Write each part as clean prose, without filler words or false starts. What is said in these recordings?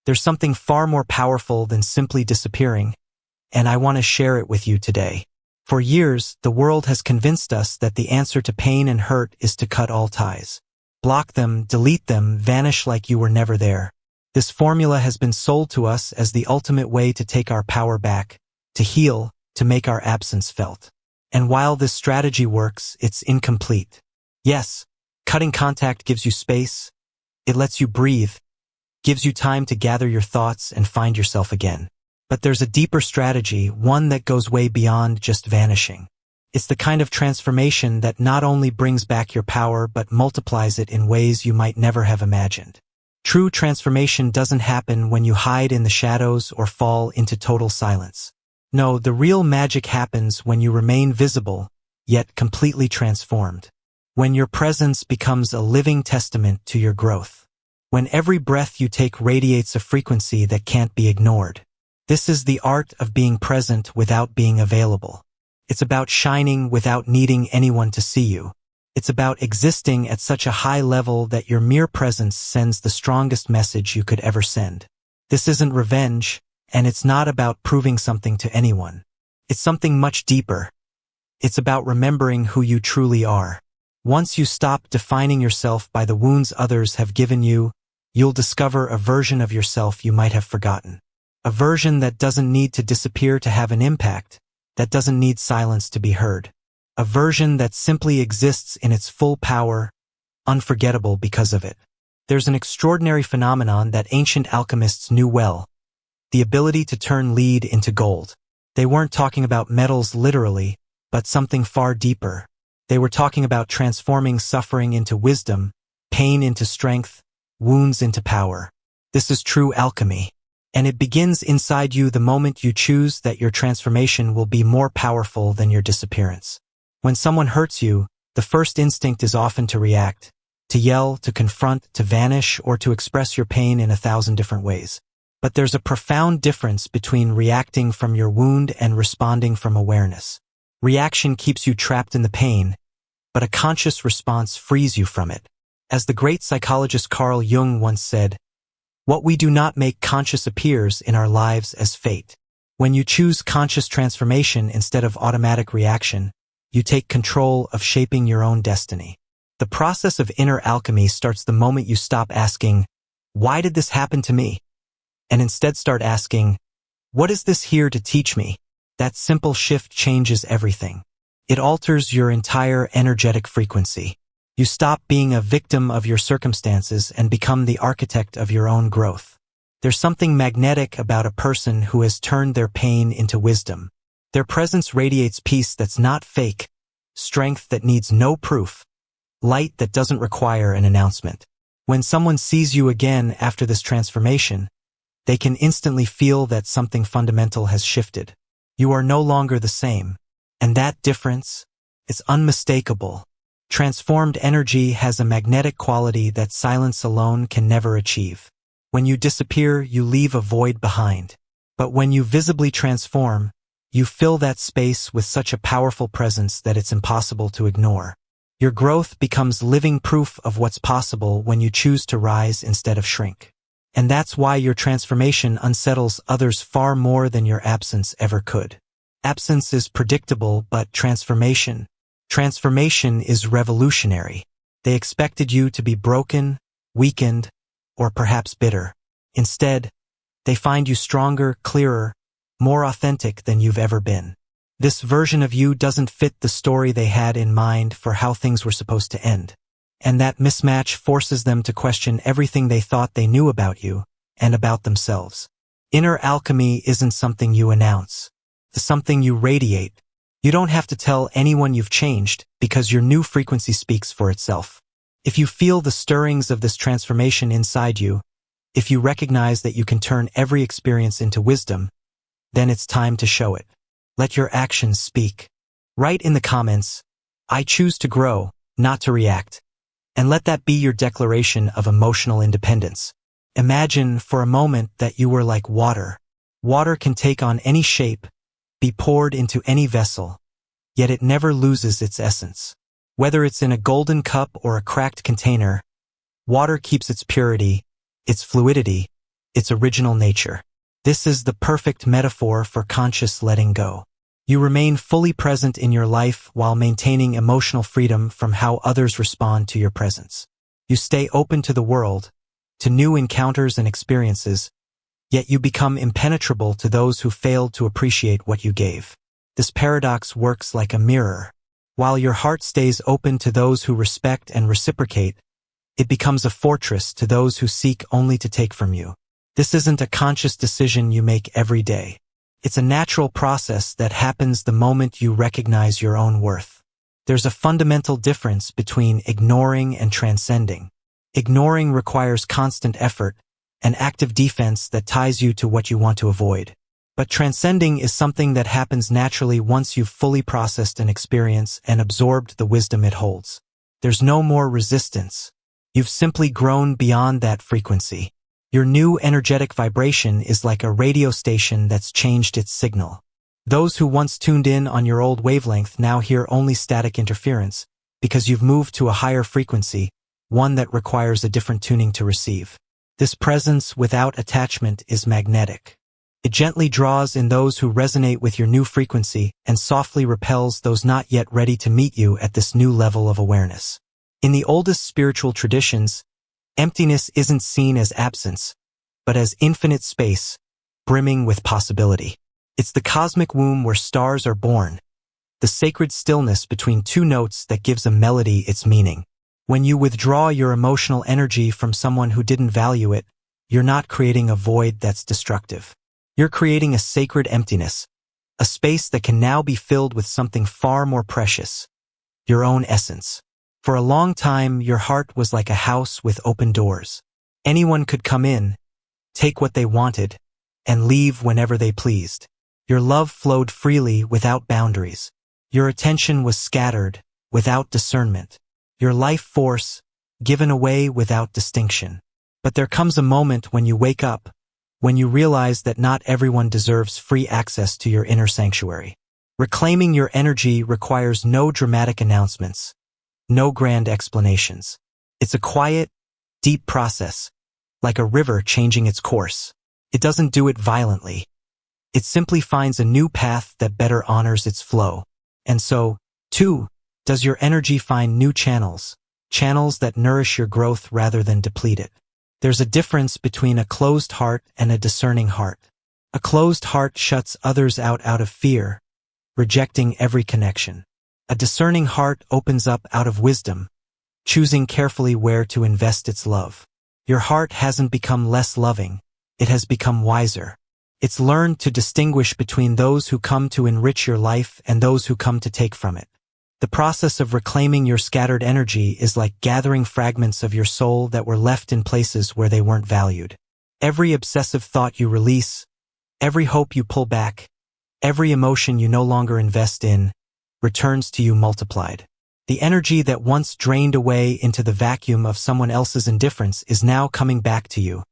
There's something far more powerful than simply disappearing, and I want to share it with you today. For years, the world has convinced us that the answer to pain and hurt is to cut all ties. Block them, delete them, vanish like you were never there. This formula has been sold to us as the ultimate way to take our power back, to heal, to make our absence felt. And while this strategy works, it's incomplete. Yes, cutting contact gives you space, it lets you breathe, gives you time to gather your thoughts and find yourself again. But there's a deeper strategy, one that goes way beyond just vanishing. It's the kind of transformation that not only brings back your power but multiplies it in ways you might never have imagined. True transformation doesn't happen when you hide in the shadows or fall into total silence. No, the real magic happens when you remain visible, yet completely transformed. When your presence becomes a living testament to your growth. When every breath you take radiates a frequency that can't be ignored. This is the art of being present without being available. It's about shining without needing anyone to see you. It's about existing at such a high level that your mere presence sends the strongest message you could ever send. This isn't revenge, and it's not about proving something to anyone. It's something much deeper. It's about remembering who you truly are. Once you stop defining yourself by the wounds others have given you, you'll discover a version of yourself you might have forgotten. A version that doesn't need to disappear to have an impact, that doesn't need silence to be heard. A version that simply exists in its full power, unforgettable because of it. There's an extraordinary phenomenon that ancient alchemists knew well, the ability to turn lead into gold. They weren't talking about metals literally, but something far deeper. They were talking about transforming suffering into wisdom, pain into strength, wounds into power. This is true alchemy. And it begins inside you the moment you choose that your transformation will be more powerful than your disappearance. When someone hurts you, the first instinct is often to react, to yell, to confront, to vanish, or to express your pain in 1,000 different ways. But there's a profound difference between reacting from your wound and responding from awareness. Reaction keeps you trapped in the pain, but a conscious response frees you from it. As the great psychologist Carl Jung once said, "What we do not make conscious appears in our lives as fate." When you choose conscious transformation instead of automatic reaction, you take control of shaping your own destiny. The process of inner alchemy starts the moment you stop asking, "Why did this happen to me?" and instead start asking, "What is this here to teach me?" That simple shift changes everything. It alters your entire energetic frequency. You stop being a victim of your circumstances and become the architect of your own growth. There's something magnetic about a person who has turned their pain into wisdom. Their presence radiates peace that's not fake, strength that needs no proof, light that doesn't require an announcement. When someone sees you again after this transformation, they can instantly feel that something fundamental has shifted. You are no longer the same. And that difference is unmistakable. Transformed energy has a magnetic quality that silence alone can never achieve. When you disappear, you leave a void behind. But when you visibly transform, you fill that space with such a powerful presence that it's impossible to ignore. Your growth becomes living proof of what's possible when you choose to rise instead of shrink. And that's why your transformation unsettles others far more than your absence ever could. Absence is predictable, but transformation is revolutionary. They expected you to be broken, weakened, or perhaps bitter. Instead, they find you stronger, clearer, more authentic than you've ever been. This version of you doesn't fit the story they had in mind for how things were supposed to end. And that mismatch forces them to question everything they thought they knew about you and about themselves. Inner alchemy isn't something you announce. It's something you radiate. You don't have to tell anyone you've changed because your new frequency speaks for itself. If you feel the stirrings of this transformation inside you, if you recognize that you can turn every experience into wisdom, then it's time to show it. Let your actions speak. Write in the comments, "I choose to grow, not to react." And let that be your declaration of emotional independence. Imagine for a moment that you were like water. Water can take on any shape, be poured into any vessel, yet it never loses its essence. Whether it's in a golden cup or a cracked container, water keeps its purity, its fluidity, its original nature. This is the perfect metaphor for conscious letting go. You remain fully present in your life while maintaining emotional freedom from how others respond to your presence. You stay open to the world, to new encounters and experiences, yet you become impenetrable to those who failed to appreciate what you gave. This paradox works like a mirror. While your heart stays open to those who respect and reciprocate, it becomes a fortress to those who seek only to take from you. This isn't a conscious decision you make every day. It's a natural process that happens the moment you recognize your own worth. There's a fundamental difference between ignoring and transcending. Ignoring requires constant effort, an active defense that ties you to what you want to avoid. But transcending is something that happens naturally once you've fully processed an experience and absorbed the wisdom it holds. There's no more resistance. You've simply grown beyond that frequency. Your new energetic vibration is like a radio station that's changed its signal. Those who once tuned in on your old wavelength now hear only static interference because you've moved to a higher frequency, one that requires a different tuning to receive. This presence without attachment is magnetic. It gently draws in those who resonate with your new frequency and softly repels those not yet ready to meet you at this new level of awareness. In the oldest spiritual traditions, emptiness isn't seen as absence, but as infinite space, brimming with possibility. It's the cosmic womb where stars are born, the sacred stillness between two notes that gives a melody its meaning. When you withdraw your emotional energy from someone who didn't value it, you're not creating a void that's destructive. You're creating a sacred emptiness, a space that can now be filled with something far more precious, your own essence. For a long time, your heart was like a house with open doors. Anyone could come in, take what they wanted, and leave whenever they pleased. Your love flowed freely without boundaries. Your attention was scattered, without discernment. Your life force, given away without distinction. But there comes a moment when you wake up, when you realize that not everyone deserves free access to your inner sanctuary. Reclaiming your energy requires no dramatic announcements, no grand explanations. It's a quiet, deep process, like a river changing its course. It doesn't do it violently. It simply finds a new path that better honors its flow. And so, too, does your energy find new channels, channels that nourish your growth rather than deplete it. There's a difference between a closed heart and a discerning heart. A closed heart shuts others out of fear, rejecting every connection. A discerning heart opens up out of wisdom, choosing carefully where to invest its love. Your heart hasn't become less loving, it has become wiser. It's learned to distinguish between those who come to enrich your life and those who come to take from it. The process of reclaiming your scattered energy is like gathering fragments of your soul that were left in places where they weren't valued. Every obsessive thought you release, every hope you pull back, every emotion you no longer invest in, returns to you multiplied. The energy that once drained away into the vacuum of someone else's indifference is now coming back to you,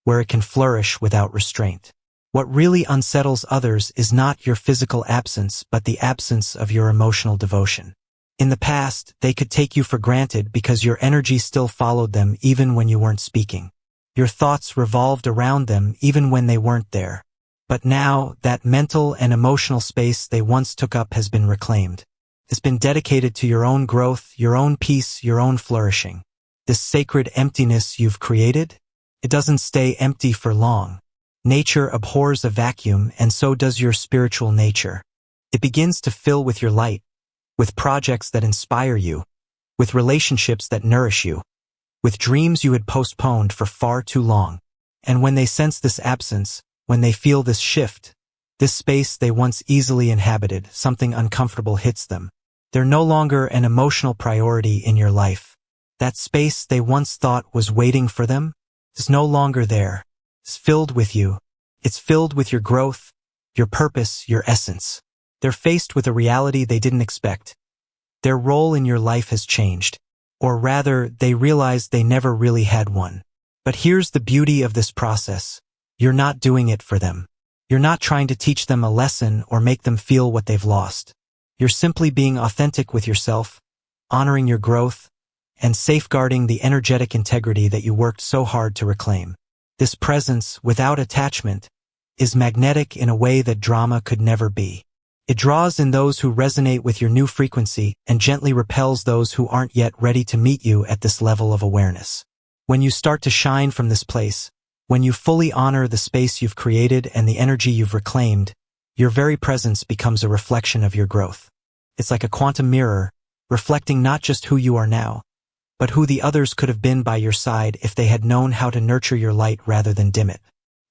where it can flourish without restraint. What really unsettles others is not your physical absence, but the absence of your emotional devotion. In the past, they could take you for granted because your energy still followed them even when you weren't speaking. Your thoughts revolved around them even when they weren't there. But now, that mental and emotional space they once took up has been reclaimed. It's been dedicated to your own growth, your own peace, your own flourishing. This sacred emptiness you've created, it doesn't stay empty for long. Nature abhors a vacuum, and so does your spiritual nature. It begins to fill with your light, with projects that inspire you, with relationships that nourish you, with dreams you had postponed for far too long. And when they sense this absence, when they feel this shift, this space they once easily inhabited, something uncomfortable hits them. They're no longer an emotional priority in your life. That space they once thought was waiting for them is no longer there. It's filled with you. It's filled with your growth, your purpose, your essence. They're faced with a reality they didn't expect. Their role in your life has changed. Or rather, they realized they never really had one. But here's the beauty of this process. You're not doing it for them. You're not trying to teach them a lesson or make them feel what they've lost. You're simply being authentic with yourself, honoring your growth, and safeguarding the energetic integrity that you worked so hard to reclaim. This presence, without attachment, is magnetic in a way that drama could never be. It draws in those who resonate with your new frequency and gently repels those who aren't yet ready to meet you at this level of awareness. When you start to shine from this place, when you fully honor the space you've created and the energy you've reclaimed, your very presence becomes a reflection of your growth. It's like a quantum mirror, reflecting not just who you are now, but who the others could have been by your side if they had known how to nurture your light rather than dim it.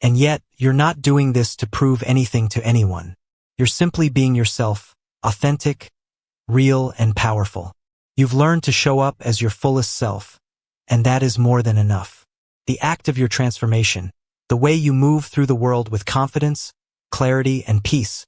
And yet, you're not doing this to prove anything to anyone. You're simply being yourself, authentic, real, and powerful. You've learned to show up as your fullest self, and that is more than enough. The act of your transformation, the way you move through the world with confidence, clarity, and peace,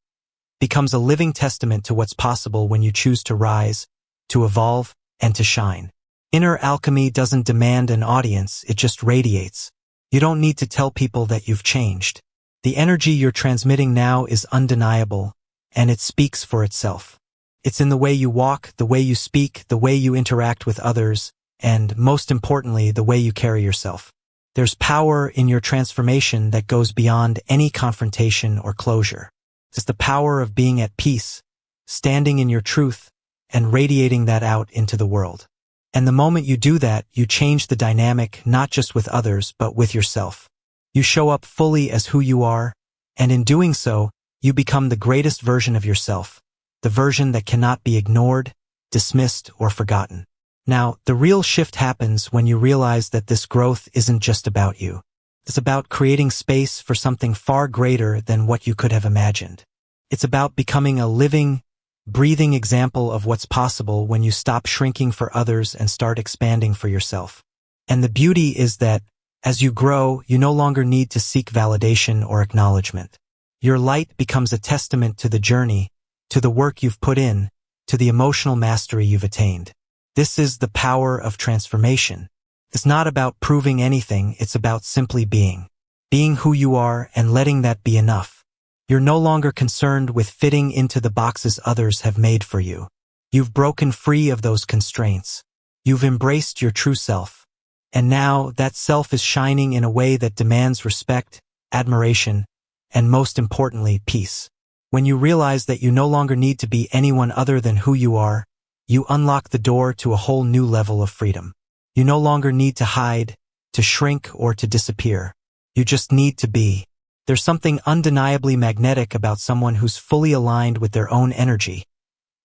becomes a living testament to what's possible when you choose to rise, to evolve, and to shine. Inner alchemy doesn't demand an audience, it just radiates. You don't need to tell people that you've changed. The energy you're transmitting now is undeniable, and it speaks for itself. It's in the way you walk, the way you speak, the way you interact with others, and, most importantly, the way you carry yourself. There's power in your transformation that goes beyond any confrontation or closure. It's the power of being at peace, standing in your truth, and radiating that out into the world. And the moment you do that, you change the dynamic not just with others, but with yourself. You show up fully as who you are, and in doing so, you become the greatest version of yourself, the version that cannot be ignored, dismissed, or forgotten. Now, the real shift happens when you realize that this growth isn't just about you. It's about creating space for something far greater than what you could have imagined. It's about becoming a living, breathing example of what's possible when you stop shrinking for others and start expanding for yourself. And the beauty is that, as you grow, you no longer need to seek validation or acknowledgement. Your light becomes a testament to the journey, to the work you've put in, to the emotional mastery you've attained. This is the power of transformation. It's not about proving anything, it's about simply being. Being who you are and letting that be enough. You're no longer concerned with fitting into the boxes others have made for you. You've broken free of those constraints. You've embraced your true self. And now that self is shining in a way that demands respect, admiration, and most importantly, peace. When you realize that you no longer need to be anyone other than who you are, you unlock the door to a whole new level of freedom. You no longer need to hide, to shrink, or to disappear. You just need to be. There's something undeniably magnetic about someone who's fully aligned with their own energy.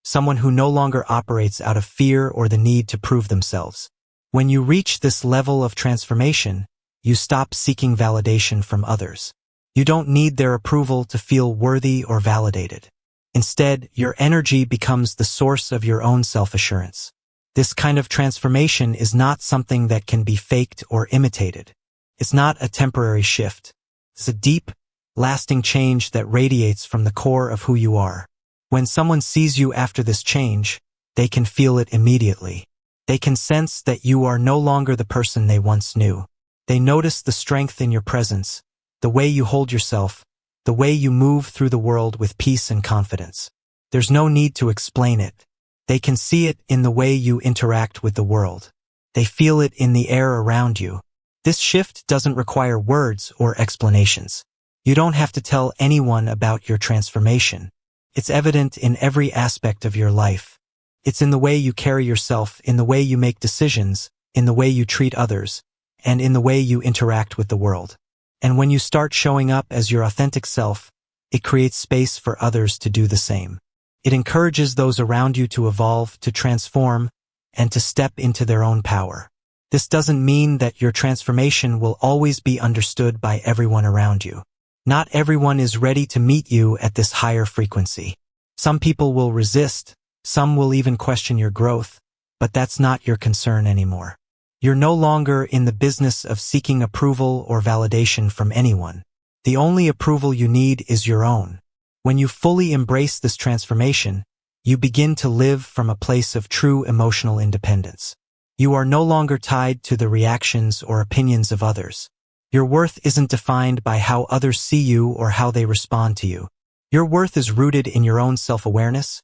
Someone who no longer operates out of fear or the need to prove themselves. When you reach this level of transformation, you stop seeking validation from others. You don't need their approval to feel worthy or validated. Instead, your energy becomes the source of your own self-assurance. This kind of transformation is not something that can be faked or imitated. It's not a temporary shift. It's a deep, lasting change that radiates from the core of who you are. When someone sees you after this change, they can feel it immediately. They can sense that you are no longer the person they once knew. They notice the strength in your presence, the way you hold yourself, the way you move through the world with peace and confidence. There's no need to explain it. They can see it in the way you interact with the world. They feel it in the air around you. This shift doesn't require words or explanations. You don't have to tell anyone about your transformation. It's evident in every aspect of your life. It's in the way you carry yourself, in the way you make decisions, in the way you treat others, and in the way you interact with the world. And when you start showing up as your authentic self, it creates space for others to do the same. It encourages those around you to evolve, to transform, and to step into their own power. This doesn't mean that your transformation will always be understood by everyone around you. Not everyone is ready to meet you at this higher frequency. Some people will resist, some will even question your growth, but that's not your concern anymore. You're no longer in the business of seeking approval or validation from anyone. The only approval you need is your own. When you fully embrace this transformation, you begin to live from a place of true emotional independence. You are no longer tied to the reactions or opinions of others. Your worth isn't defined by how others see you or how they respond to you. Your worth is rooted in your own self-awareness,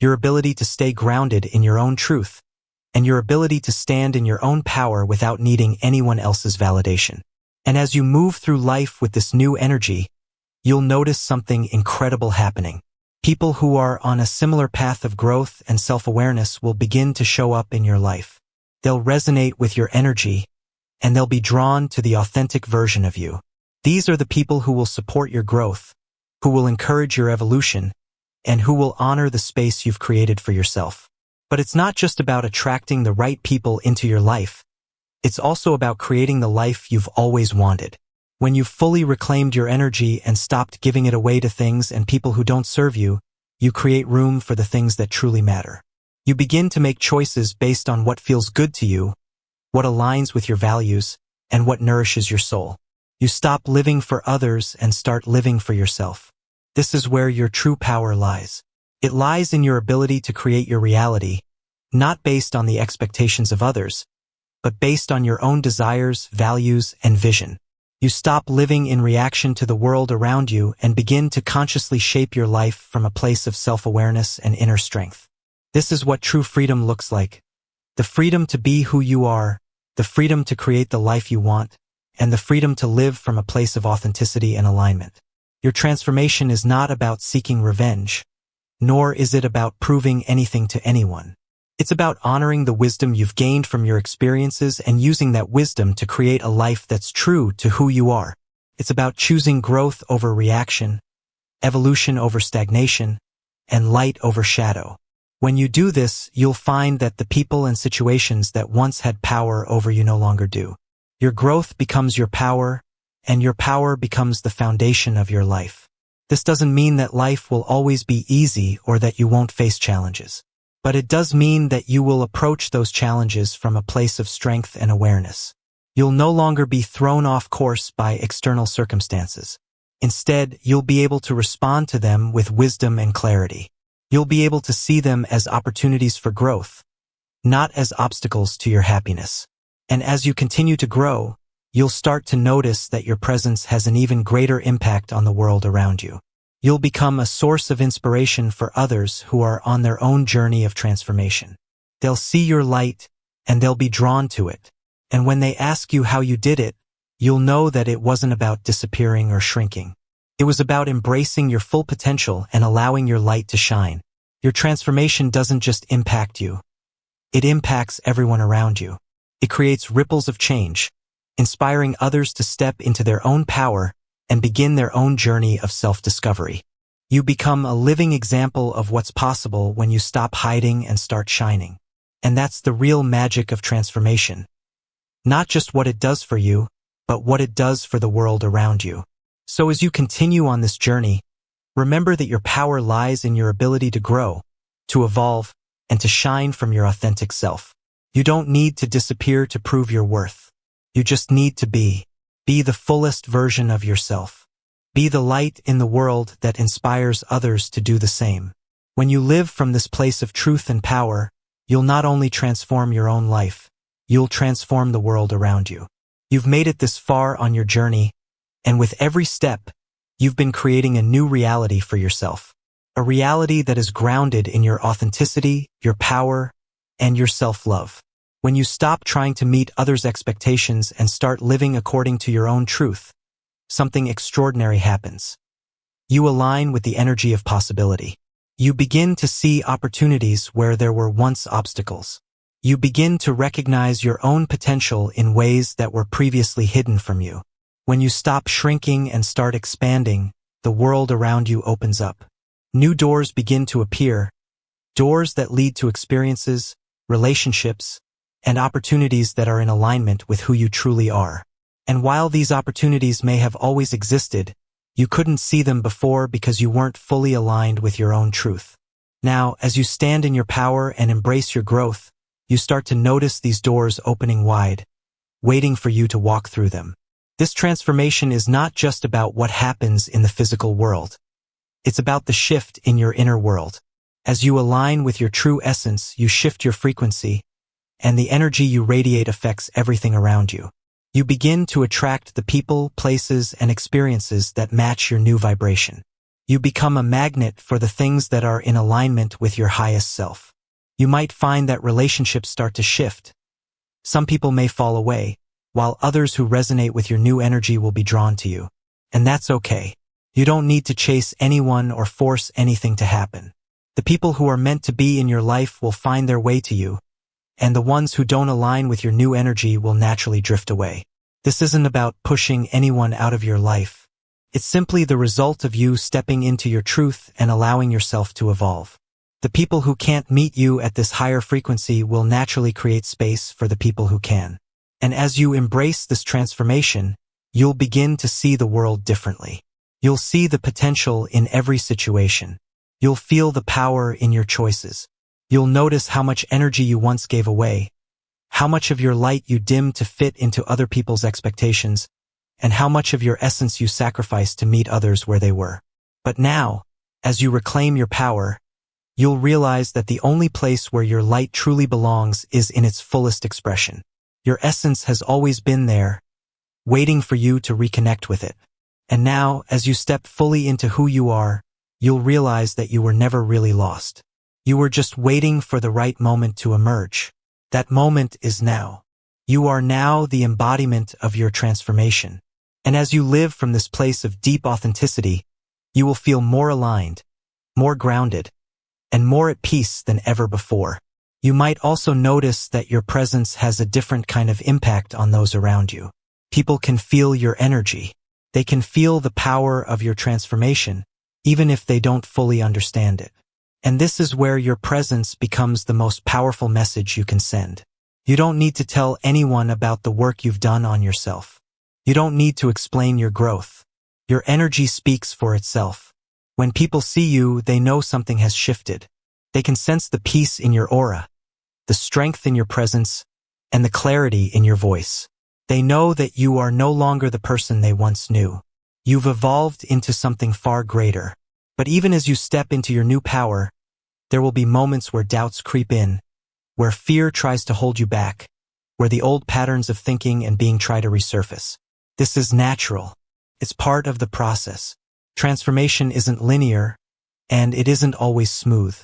your ability to stay grounded in your own truth, and your ability to stand in your own power without needing anyone else's validation. And as you move through life with this new energy, you'll notice something incredible happening. People who are on a similar path of growth and self-awareness will begin to show up in your life. They'll resonate with your energy, and they'll be drawn to the authentic version of you. These are the people who will support your growth, who will encourage your evolution, and who will honor the space you've created for yourself. But it's not just about attracting the right people into your life. It's also about creating the life you've always wanted. When you've fully reclaimed your energy and stopped giving it away to things and people who don't serve you, you create room for the things that truly matter. You begin to make choices based on what feels good to you, what aligns with your values, and what nourishes your soul. You stop living for others and start living for yourself. This is where your true power lies. It lies in your ability to create your reality, not based on the expectations of others, but based on your own desires, values, and vision. You stop living in reaction to the world around you and begin to consciously shape your life from a place of self-awareness and inner strength. This is what true freedom looks like. The freedom to be who you are, the freedom to create the life you want, and the freedom to live from a place of authenticity and alignment. Your transformation is not about seeking revenge, nor is it about proving anything to anyone. It's about honoring the wisdom you've gained from your experiences and using that wisdom to create a life that's true to who you are. It's about choosing growth over reaction, evolution over stagnation, and light over shadow. When you do this, you'll find that the people and situations that once had power over you no longer do. Your growth becomes your power, and your power becomes the foundation of your life. This doesn't mean that life will always be easy or that you won't face challenges. But it does mean that you will approach those challenges from a place of strength and awareness. You'll no longer be thrown off course by external circumstances. Instead, you'll be able to respond to them with wisdom and clarity. You'll be able to see them as opportunities for growth, not as obstacles to your happiness. And as you continue to grow, you'll start to notice that your presence has an even greater impact on the world around you. You'll become a source of inspiration for others who are on their own journey of transformation. They'll see your light, and they'll be drawn to it. And when they ask you how you did it, you'll know that it wasn't about disappearing or shrinking. It was about embracing your full potential and allowing your light to shine. Your transformation doesn't just impact you. It impacts everyone around you. It creates ripples of change, inspiring others to step into their own power and begin their own journey of self-discovery. You become a living example of what's possible when you stop hiding and start shining. And that's the real magic of transformation. Not just what it does for you, but what it does for the world around you. So as you continue on this journey, remember that your power lies in your ability to grow, to evolve, and to shine from your authentic self. You don't need to disappear to prove your worth. You just need to be. Be the fullest version of yourself. Be the light in the world that inspires others to do the same. When you live from this place of truth and power, you'll not only transform your own life, you'll transform the world around you. You've made it this far on your journey, and with every step, you've been creating a new reality for yourself. A reality that is grounded in your authenticity, your power, and your self-love. When you stop trying to meet others' expectations and start living according to your own truth, something extraordinary happens. You align with the energy of possibility. You begin to see opportunities where there were once obstacles. You begin to recognize your own potential in ways that were previously hidden from you. When you stop shrinking and start expanding, the world around you opens up. New doors begin to appear, doors that lead to experiences, relationships, and opportunities that are in alignment with who you truly are. And while these opportunities may have always existed, you couldn't see them before because you weren't fully aligned with your own truth. Now, as you stand in your power and embrace your growth, you start to notice these doors opening wide, waiting for you to walk through them. This transformation is not just about what happens in the physical world. It's about the shift in your inner world. As you align with your true essence, you shift your frequency, and the energy you radiate affects everything around you. You begin to attract the people, places, and experiences that match your new vibration. You become a magnet for the things that are in alignment with your highest self. You might find that relationships start to shift. Some people may fall away, while others who resonate with your new energy will be drawn to you. And that's okay. You don't need to chase anyone or force anything to happen. The people who are meant to be in your life will find their way to you, and the ones who don't align with your new energy will naturally drift away. This isn't about pushing anyone out of your life. It's simply the result of you stepping into your truth and allowing yourself to evolve. The people who can't meet you at this higher frequency will naturally create space for the people who can. And as you embrace this transformation, you'll begin to see the world differently. You'll see the potential in every situation. You'll feel the power in your choices. You'll notice how much energy you once gave away, how much of your light you dimmed to fit into other people's expectations, and how much of your essence you sacrificed to meet others where they were. But now, as you reclaim your power, you'll realize that the only place where your light truly belongs is in its fullest expression. Your essence has always been there, waiting for you to reconnect with it. And now, as you step fully into who you are, you'll realize that you were never really lost. You were just waiting for the right moment to emerge. That moment is now. You are now the embodiment of your transformation. And as you live from this place of deep authenticity, you will feel more aligned, more grounded, and more at peace than ever before. You might also notice that your presence has a different kind of impact on those around you. People can feel your energy. They can feel the power of your transformation, even if they don't fully understand it. And this is where your presence becomes the most powerful message you can send. You don't need to tell anyone about the work you've done on yourself. You don't need to explain your growth. Your energy speaks for itself. When people see you, they know something has shifted. They can sense the peace in your aura, the strength in your presence, and the clarity in your voice. They know that you are no longer the person they once knew. You've evolved into something far greater. But even as you step into your new power, there will be moments where doubts creep in, where fear tries to hold you back, where the old patterns of thinking and being try to resurface. This is natural. It's part of the process. Transformation isn't linear, and it isn't always smooth.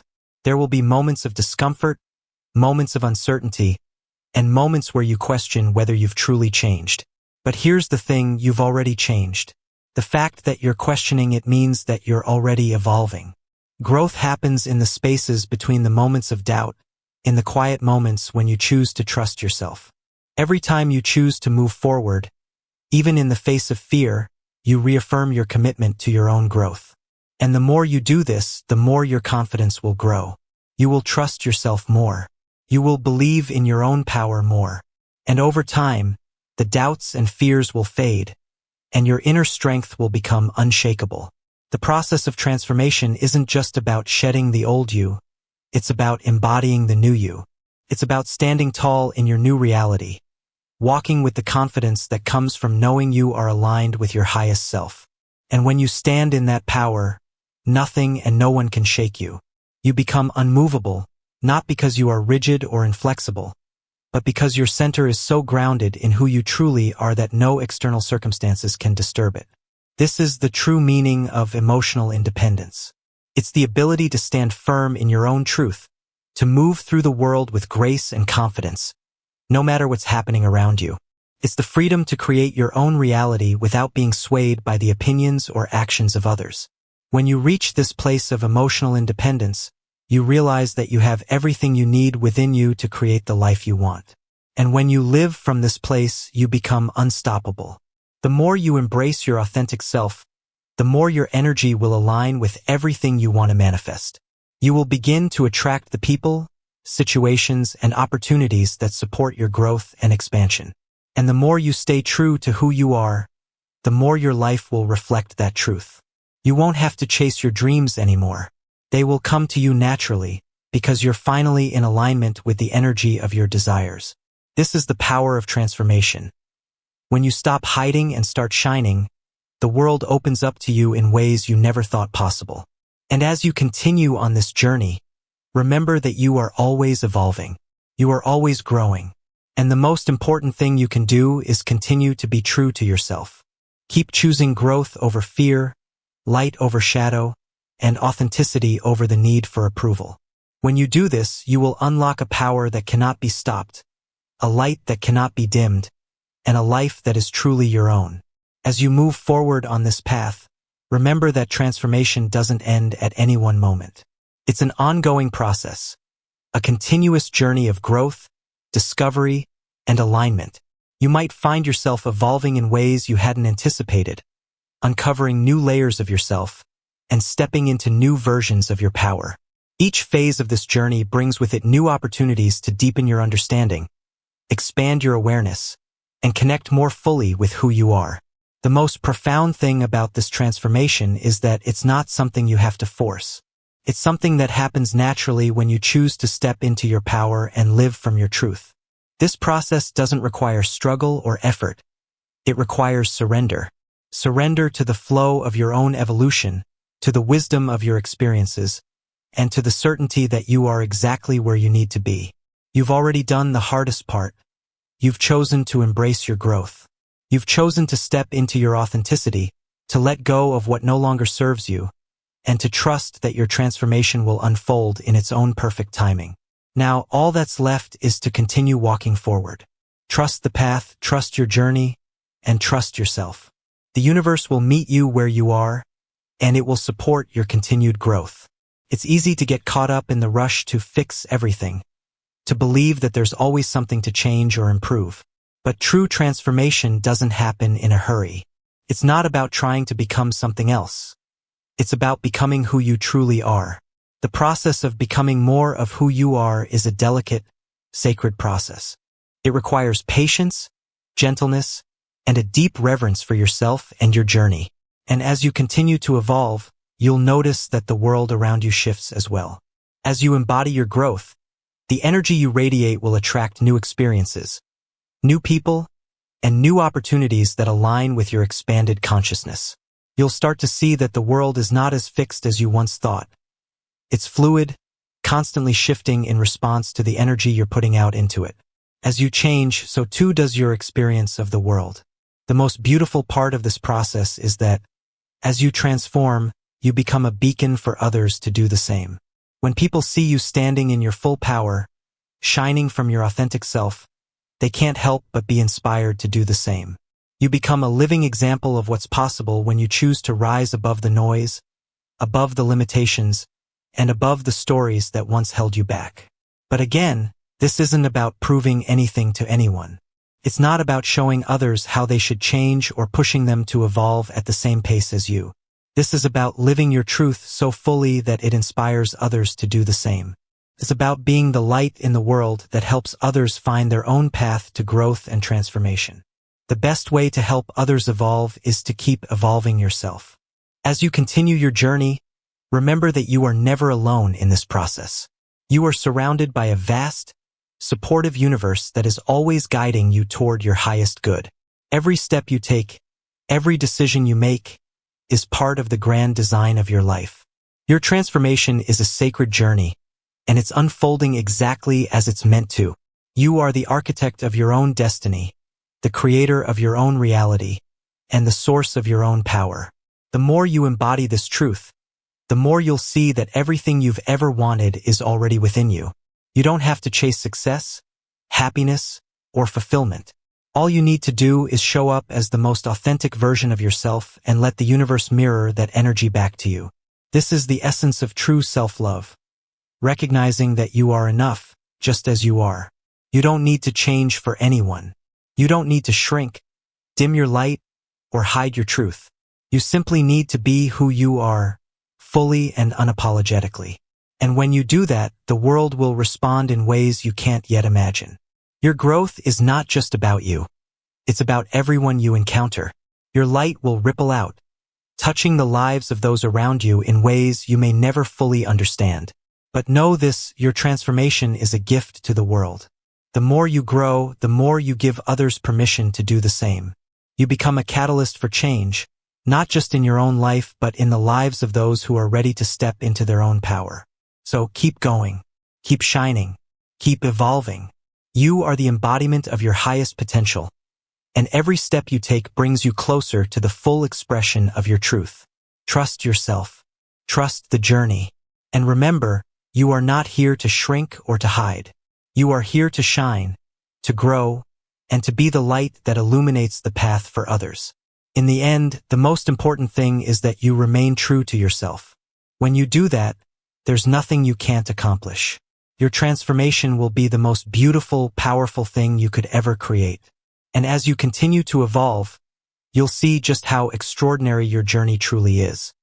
There will be moments of discomfort, moments of uncertainty, and moments where you question whether you've truly changed. But here's the thing, you've already changed. The fact that you're questioning it means that you're already evolving. Growth happens in the spaces between the moments of doubt, in the quiet moments when you choose to trust yourself. Every time you choose to move forward, even in the face of fear, you reaffirm your commitment to your own growth. And the more you do this, the more your confidence will grow. You will trust yourself more. You will believe in your own power more. And over time, the doubts and fears will fade, and your inner strength will become unshakable. The process of transformation isn't just about shedding the old you. It's about embodying the new you. It's about standing tall in your new reality, walking with the confidence that comes from knowing you are aligned with your highest self. And when you stand in that power, nothing and no one can shake you. You become unmovable, not because you are rigid or inflexible, but because your center is so grounded in who you truly are that no external circumstances can disturb it. This is the true meaning of emotional independence. It's the ability to stand firm in your own truth, to move through the world with grace and confidence, no matter what's happening around you. It's the freedom to create your own reality without being swayed by the opinions or actions of others. When you reach this place of emotional independence, you realize that you have everything you need within you to create the life you want. And when you live from this place, you become unstoppable. The more you embrace your authentic self, the more your energy will align with everything you want to manifest. You will begin to attract the people, situations, and opportunities that support your growth and expansion. And the more you stay true to who you are, the more your life will reflect that truth. You won't have to chase your dreams anymore. They will come to you naturally, because you're finally in alignment with the energy of your desires. This is the power of transformation. When you stop hiding and start shining, the world opens up to you in ways you never thought possible. And as you continue on this journey, remember that you are always evolving. You are always growing. And the most important thing you can do is continue to be true to yourself. Keep choosing growth over fear, light over shadow, and authenticity over the need for approval. When you do this, you will unlock a power that cannot be stopped, a light that cannot be dimmed, and a life that is truly your own. As you move forward on this path, remember that transformation doesn't end at any one moment. It's an ongoing process, a continuous journey of growth, discovery, and alignment. You might find yourself evolving in ways you hadn't anticipated, uncovering new layers of yourself, and stepping into new versions of your power. Each phase of this journey brings with it new opportunities to deepen your understanding, expand your awareness, and connect more fully with who you are. The most profound thing about this transformation is that it's not something you have to force. It's something that happens naturally when you choose to step into your power and live from your truth. This process doesn't require struggle or effort. It requires surrender. Surrender to the flow of your own evolution, to the wisdom of your experiences, and to the certainty that you are exactly where you need to be. You've already done the hardest part. You've chosen to embrace your growth. You've chosen to step into your authenticity, to let go of what no longer serves you, and to trust that your transformation will unfold in its own perfect timing. Now, all that's left is to continue walking forward. Trust the path, trust your journey, and trust yourself. The universe will meet you where you are, and it will support your continued growth. It's easy to get caught up in the rush to fix everything, to believe that there's always something to change or improve. But true transformation doesn't happen in a hurry. It's not about trying to become something else. It's about becoming who you truly are. The process of becoming more of who you are is a delicate, sacred process. It requires patience, gentleness, and a deep reverence for yourself and your journey. And as you continue to evolve, you'll notice that the world around you shifts as well. As you embody your growth, the energy you radiate will attract new experiences, new people, and new opportunities that align with your expanded consciousness. You'll start to see that the world is not as fixed as you once thought. It's fluid, constantly shifting in response to the energy you're putting out into it. As you change, so too does your experience of the world. The most beautiful part of this process is that, as you transform, you become a beacon for others to do the same. When people see you standing in your full power, shining from your authentic self, they can't help but be inspired to do the same. You become a living example of what's possible when you choose to rise above the noise, above the limitations, and above the stories that once held you back. But again, this isn't about proving anything to anyone. It's not about showing others how they should change or pushing them to evolve at the same pace as you. This is about living your truth so fully that it inspires others to do the same. It's about being the light in the world that helps others find their own path to growth and transformation. The best way to help others evolve is to keep evolving yourself. As you continue your journey, remember that you are never alone in this process. You are surrounded by a vast, supportive universe that is always guiding you toward your highest good. Every step you take, every decision you make, is part of the grand design of your life. Your transformation is a sacred journey, and it's unfolding exactly as it's meant to. You are the architect of your own destiny, the creator of your own reality, and the source of your own power. The more you embody this truth, the more you'll see that everything you've ever wanted is already within you. You don't have to chase success, happiness, or fulfillment. All you need to do is show up as the most authentic version of yourself and let the universe mirror that energy back to you. This is the essence of true self-love. Recognizing that you are enough, just as you are. You don't need to change for anyone. You don't need to shrink, dim your light, or hide your truth. You simply need to be who you are, fully and unapologetically. And when you do that, the world will respond in ways you can't yet imagine. Your growth is not just about you. It's about everyone you encounter. Your light will ripple out, touching the lives of those around you in ways you may never fully understand. But know this, your transformation is a gift to the world. The more you grow, the more you give others permission to do the same. You become a catalyst for change, not just in your own life, but in the lives of those who are ready to step into their own power. So keep going, keep shining, keep evolving. You are the embodiment of your highest potential, and every step you take brings you closer to the full expression of your truth. Trust yourself, trust the journey, and remember, you are not here to shrink or to hide. You are here to shine, to grow, and to be the light that illuminates the path for others. In the end, the most important thing is that you remain true to yourself. When you do that, there's nothing you can't accomplish. Your transformation will be the most beautiful, powerful thing you could ever create. And as you continue to evolve, you'll see just how extraordinary your journey truly is.